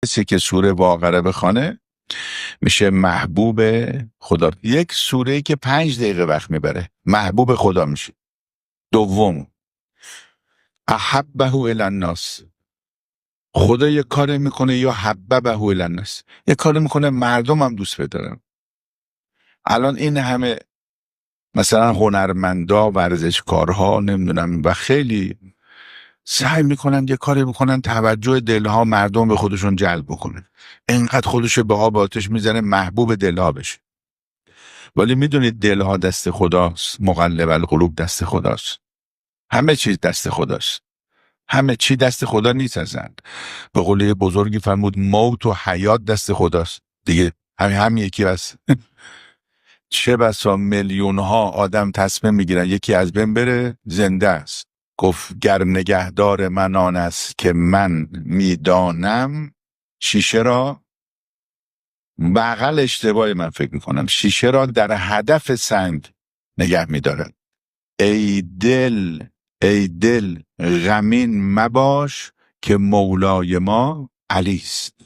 کسی که سوره واقعه بخونه میشه محبوب خدا. یک سوره‌ای که 5 دقیقه وقت میبره محبوب خدا میشه. دوم، احبه الی الناس، خدا یک کار میکنه یا حببه الی الناس، یک کار میکنه مردم هم دوست بدارن. الان این همه مثلا هنرمندا، ورزشکارها، نمیدونم، و خیلی سعی میکنن یه کاری میکنن توجه دلها مردم به خودشون جلب بکنه، اینقدر خودشو به آب آتش میزنه محبوب دلها بشه. ولی میدونید دلها دست خداست، مقلب القلوب دست خداست، همه چیز دست خداست، همه چی دست خدا نیست. اصلا به قول یه بزرگی فرمود موت و حیات دست خداست دیگه، هم یکی هست. چه بسا میلیون ها آدم تصمیم میگیرن یکی از بین بره، زنده است. گفت گر نگهدار من آن است که من میدانم، شیشه را، بغل اشتباهی من فکر میکنم، شیشه را در هدف سنگ نگه میدارد. ای دل، ای دل غمین مباش که مولای ما علی است.